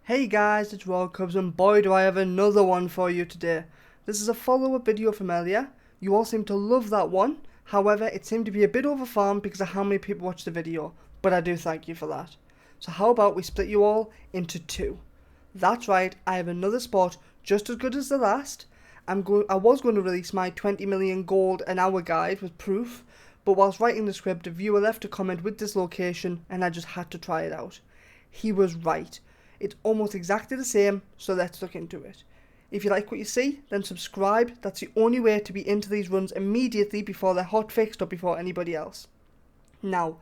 Hey guys, it's Cubs and boy do I have another one for you today. This is a follow-up video from earlier. You all seem to love that one. However, it seemed to be a bit overfarmed because of how many people watched the video. But I do thank you for that. So how about we split you all into two? That's right, I have another spot just as good as the last. I was going to release my 20 million gold an hour guide with proof. But whilst writing the script, a viewer left a comment with this location and I just had to try it out. He was right. It's almost exactly the same, so let's look into it. If you like what you see, then subscribe. That's the only way to be into these runs immediately before they're hotfixed or before anybody else. Now,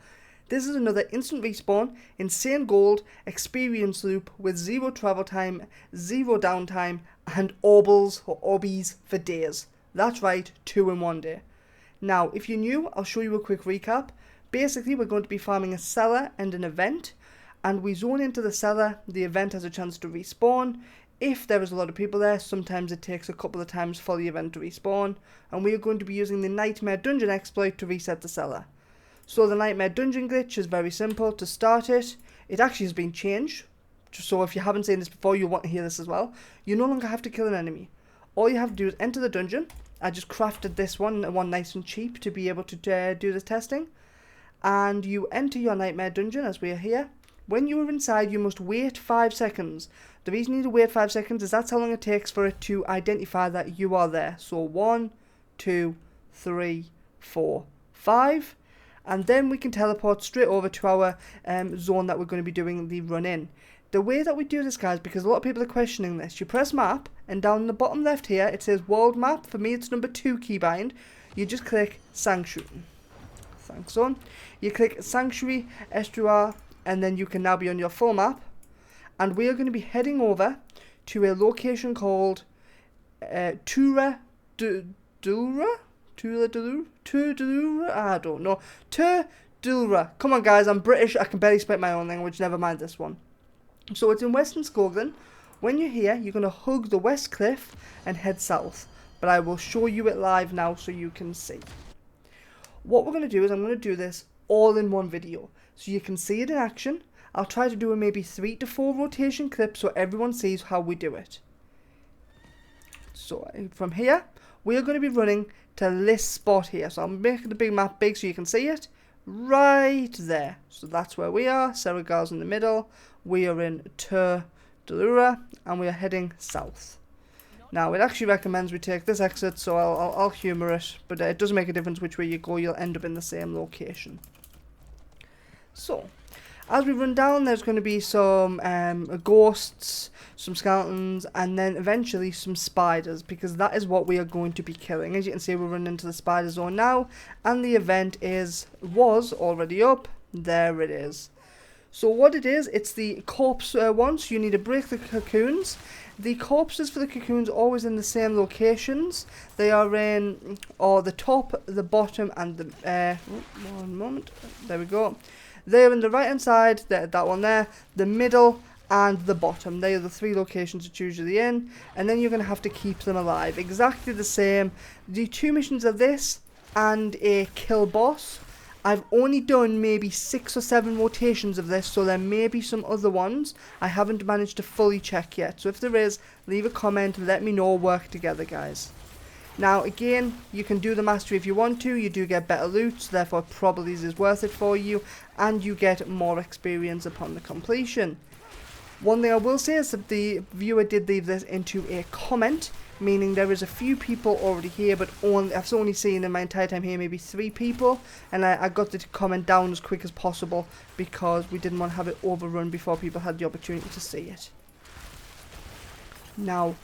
this is another instant respawn, insane gold, experience loop with zero travel time, zero downtime, and orbies for days. That's right, 2 in 1 day. Now, if you're new, I'll show you a quick recap. Basically, we're going to be farming a cellar and an event. And we zone into the cellar, the event has a chance to respawn. If there is a lot of people there, sometimes it takes a couple of times for the event to respawn. And we are going to be using the Nightmare Dungeon exploit to reset the cellar. So the Nightmare Dungeon glitch is very simple to start it. It actually has been changed. So if you haven't seen this before, you'll want to hear this as well. You no longer have to kill an enemy. All you have to do is enter the dungeon. I just crafted this one nice and cheap to be able to do the testing. And you enter your Nightmare Dungeon as we are here. When you are inside, you must wait 5 seconds. The reason you need to wait 5 seconds is that's how long it takes for it to identify that you are there. So 1, 2, 3, 4, 5. And then we can teleport straight over to our zone that we're going to be doing the run in. The way that we do this, guys, because a lot of people are questioning this, you press map, and down the bottom left here, it says world map. For me, it's number 2 keybind. You just click Sanctuary. Thanks, son. You click Sanctuary, Estuary, and then you can now be on your full map. And we are going to be heading over to a location called Tura Dulra? I don't know. Dulra. Come on, guys, I'm British. I can barely speak my own language. Never mind this one. So it's in Western Scotland. When you're here, you're going to hug the west cliff and head south. But I will show you it live now so you can see. What we're going to do is I'm going to do this all in one video, so you can see it in action. I'll try to do a maybe 3 to 4 rotation clip so everyone sees how we do it. So from here, we are going to be running to this spot here. So I'm making the big map big so you can see it. Right there. So that's where we are. Serragar's in the middle. We are in Tur Delura and we are heading south. Now, it actually recommends we take this exit, so I'll humour it. But it doesn't make a difference which way you go. You'll end up in the same location. So, as we run down, there's going to be some ghosts, some skeletons, and then eventually some spiders, because that is what we are going to be killing. As you can see, we're running into the spider zone now, and the event was already up. There it is. So what it is, it's the corpse one, so you need to break the cocoons. The corpses for the cocoons are always in the same locations. They are in the top, the bottom, and the... one moment. There we go. They're in the right hand side, that one there, the middle, and the bottom. They are the 3 locations it's usually in, and then you're going to have to keep them alive. Exactly the same. The 2 missions are this, and a kill boss. I've only done maybe 6 or 7 rotations of this, so there may be some other ones I haven't managed to fully check yet. So if there is, leave a comment, let me know, work together, guys. Now, again, you can do the mastery if you want to. You do get better loot, so therefore probably is worth it for you. And you get more experience upon the completion. One thing I will say is that the viewer did leave this into a comment, meaning there is a few people already here, but I've only seen in my entire time here maybe 3 people. And I got the comment down as quick as possible because we didn't want to have it overrun before people had the opportunity to see it. Now,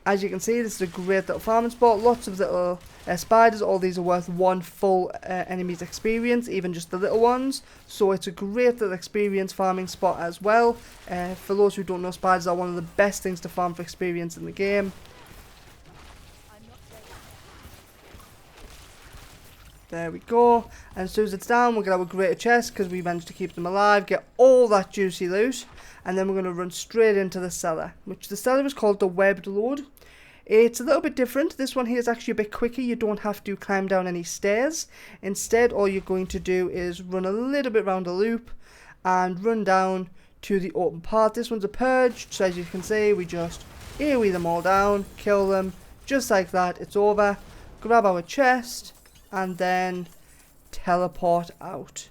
as you can see, this is a great little farming spot. Lots of little spiders. All these are worth 1 full enemy's experience, even just the little ones. So it's a great little experience farming spot as well. For those who don't know, spiders are one of the best things to farm for experience in the game. There we go. And as soon as it's down, we're going to have a greater chest because we managed to keep them alive, get all that juicy loot. And then we're going to run straight into the cellar, which the cellar is called the Webbed Lord. It's a little bit different. This one here is actually a bit quicker. You don't have to climb down any stairs. Instead, all you're going to do is run a little bit around a loop and run down to the open path. This one's a purge, so as you can see, we just AoE them all down, kill them, just like that, it's over. Grab our chest, and then teleport out.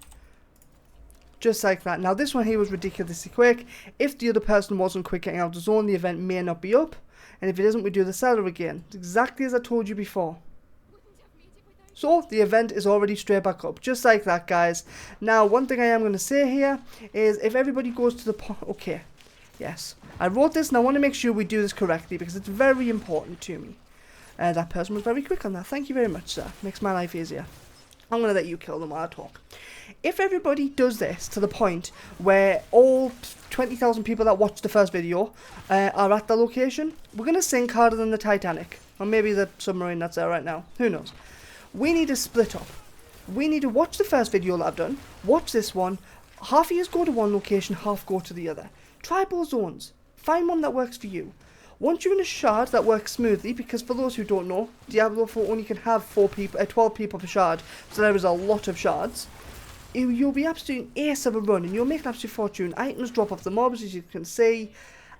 Just like that. Now this one here was ridiculously quick. If the other person wasn't quick getting out of the zone, the event may not be up. And if it isn't, we do the cellar again. It's exactly as I told you before. So the event is already straight back up. Just like that, guys. Now one thing I am going to say here is if everybody goes to the okay. Yes. I wrote this and I want to make sure we do this correctly because it's very important to me. That person was very quick on that. Thank you very much, sir. Makes my life easier. I'm going to let you kill them while I talk. If everybody does this to the point where all 20,000 people that watched the first video are at the location, we're going to sink harder than the Titanic. Or maybe the submarine that's there right now. Who knows? We need to split up. We need to watch the first video that I've done. Watch this one. Half of you go to one location, half go to the other. Tribal zones. Find one that works for you. Once you're in a shard that works smoothly, because for those who don't know, Diablo 4 only can have 12 people per shard, so there is a lot of shards. You'll be absolutely ace of a run, and you'll make an absolute fortune. Items drop off the mobs, as you can see.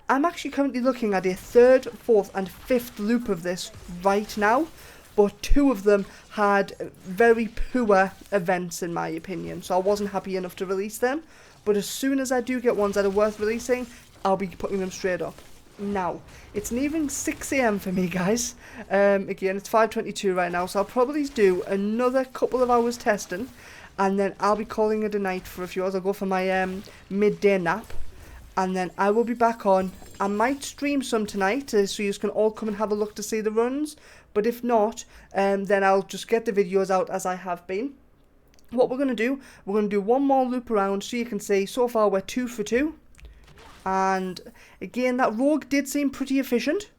I'm actually currently looking at a 3rd, 4th, and 5th loop of this right now, but 2 of them had very poor events, in my opinion, so I wasn't happy enough to release them. But as soon as I do get ones that are worth releasing, I'll be putting them straight up. Now, it's nearing 6 AM for me, guys. Again, it's 5:22 right now, so I'll probably do another couple of hours testing, and then I'll be calling it a night for a few hours. I'll go for my midday nap, and then I will be back on. I might stream some tonight, so you can all come and have a look to see the runs, but if not, then I'll just get the videos out as I have been. What we're going to do, we're going to do one more loop around, so you can see, so far we're 2 for 2. And again, that rogue did seem pretty efficient,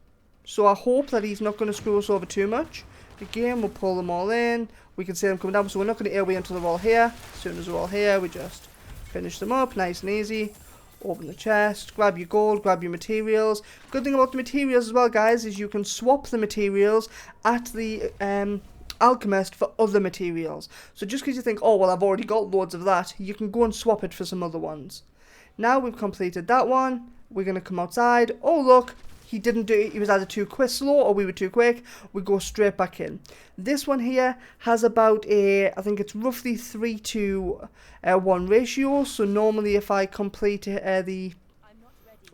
so I hope that he's not going to screw us over too much. Again, we'll pull them all in. We can see them coming down, so we're not going to AoE until they're all here. As soon as they're all here, we just finish them up, nice and easy. Open the chest, grab your gold, grab your materials. Good thing about the materials as well, guys, is you can swap the materials at the alchemist for other materials. So just because you think, oh, well, I've already got loads of that, you can go and swap it for some other ones. Now we've completed that one, we're going to come outside. Oh, look, he didn't do it. He was either too quick, slow, or we were too quick. We go straight back in. This one here has about a, I think it's roughly 3 to 1 ratio. So normally if I complete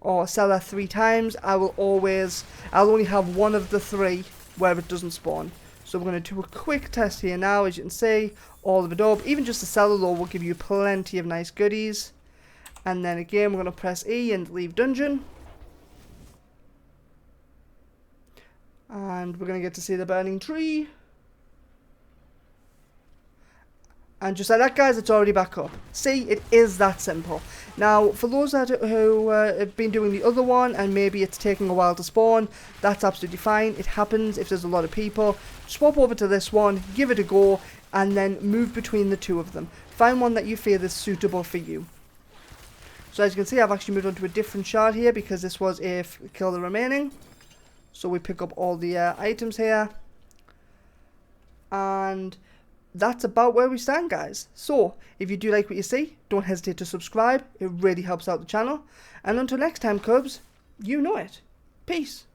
or cellar 3 times, I'll only have one of the 3 where it doesn't spawn. So we're going to do a quick test here now. As you can see, all of it up. Even just the cellar though will give you plenty of nice goodies. And then again, we're going to press E and leave dungeon. And we're going to get to see the burning tree. And just like that, guys, it's already back up. See, it is that simple. Now, for those who have been doing the other one and maybe it's taking a while to spawn, that's absolutely fine. It happens if there's a lot of people. Swap over to this one, give it a go, and then move between the 2 of them. Find one that you feel is suitable for you. So as you can see, I've actually moved on to a different shard here because this was a kill the remaining. So we pick up all the items here. And that's about where we stand, guys. So if you do like what you see, don't hesitate to subscribe. It really helps out the channel. And until next time, Cubs, you know it. Peace.